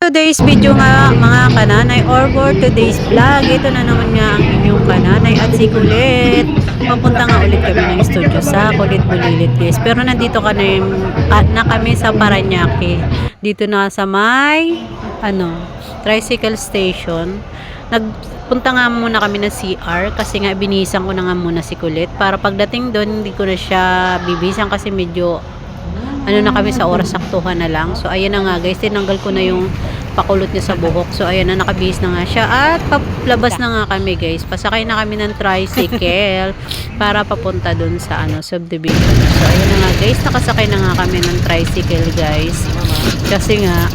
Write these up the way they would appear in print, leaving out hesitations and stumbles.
today's video nga mga kananay or for today's vlog, ito na naman nga ang inyong kananay at si Kulit. Papunta nga ulit kami ng studio sa Kulit Bulilit guys. Pero nandito na kami sa Parañaque. Dito na sa may tricycle station. Nagpunta nga muna kami ng CR kasi nga binisan ko na nga muna si Kulit para pagdating doon hindi ko na siya bibisan kasi medyo na kami sa oras, saktuhan na lang. So ayan na nga guys, tinanggal ko na yung pakulot niya sa buhok. So ayan na, nakabihis na nga siya at palabas na nga kami guys. Pasakay na kami ng tricycle para papunta dun sa subdivision. So ayan na nga guys, nakasakay na nga kami ng tricycle guys. Kasi nga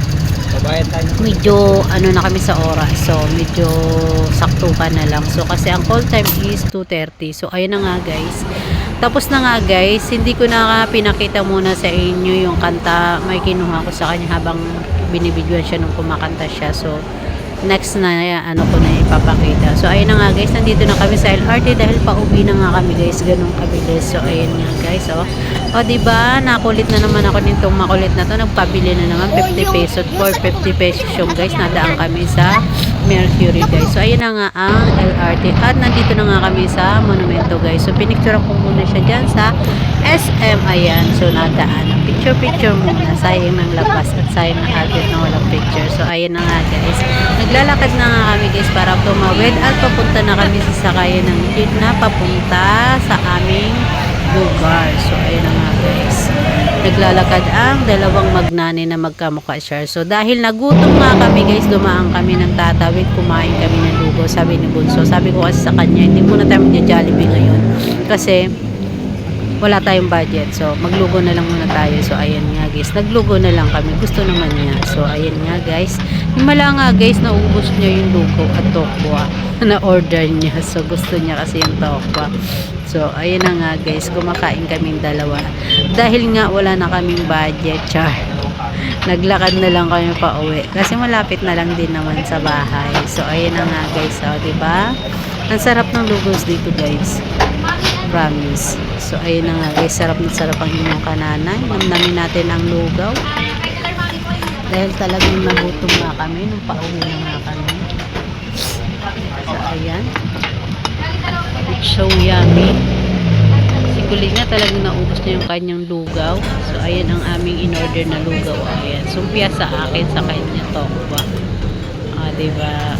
medyo na kami sa oras. So medyo saktuhan na lang. So kasi ang call time is 2:30. So ayan na nga guys. Tapos na nga guys, hindi ko na pinakita muna sa inyo yung kanta. May kinuha ko sa kanya habang binibidyoan siya nung kumakanta siya. So next na ko na ipapakita. So ayun na nga guys, nandito na kami sa LRT dahil pauwi na nga kami guys, ganun kabilis. So ayun nga guys, diba nakulit na naman ako nitong makulit na to. Nagpabili na naman 50 pesos for 50 pesos yung guys. Nadaan kami sa Mercury guys. So ayun na nga ang LRT at nandito na nga kami sa Monumento guys. So pinicture ko muna siya dyan sa SM. Ayan, so nadaan. Picture muna, sayang ng labas at sayang ng agad na walang picture. So ayun na nga guys, naglalakad na nga kami guys para tumawid at papunta na kami sa sakayan ng jeep na papunta sa aming lugar. So ayun na nga guys, naglalakad ang dalawang magnani na magkamukha siya. So dahil nagutom nga kami guys, dumaan kami ng Tatawid, kumain kami ng lugaw. Sabi ni Bunso, sabi ko kasi sa kanya, hindi muna tayo magja-Jollibee ngayon kasi wala tayong budget. So maglugo na lang muna tayo. So ayan nga guys, naglugo na lang kami, gusto naman niya. So ayan nga guys, himala nga guys, naubos niya yung lugaw at tokwa na order niya. So gusto niya kasi yung tokwa. So ayan na nga guys, kumakain kaming dalawa dahil nga wala na kaming budget. Char, naglakad na lang kami pa uwi kasi malapit na lang din naman sa bahay. So ayan na nga guys, diba ang sarap ng lugos dito guys, promise. So ayun na nga guys, sarap na sarap ang inyong kananay. Namnamin natin ang lugaw dahil talagang nagutom na kami nung pauwi na nga kami. So ayan, it's so yummy. Si Kulit nga talagang naubos na yung kanyang lugaw. So ayan ang aming in-order na lugaw. Ayan, sumpia sa akin, sa kanya tokwa. Diba?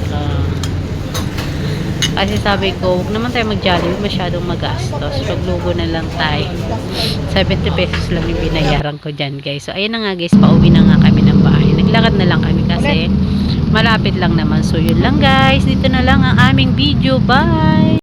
Kasi sabi ko, huwag naman tayo mag-Jollibee, masyadong magastos. Paglugo na lang tayo. 70 pesos lang yung binayaran ko dyan guys. So ayan na nga guys, pauwi na nga kami ng bahay. Naglakad na lang kami kasi malapit lang naman. So yun lang guys, dito na lang ang aming video. Bye!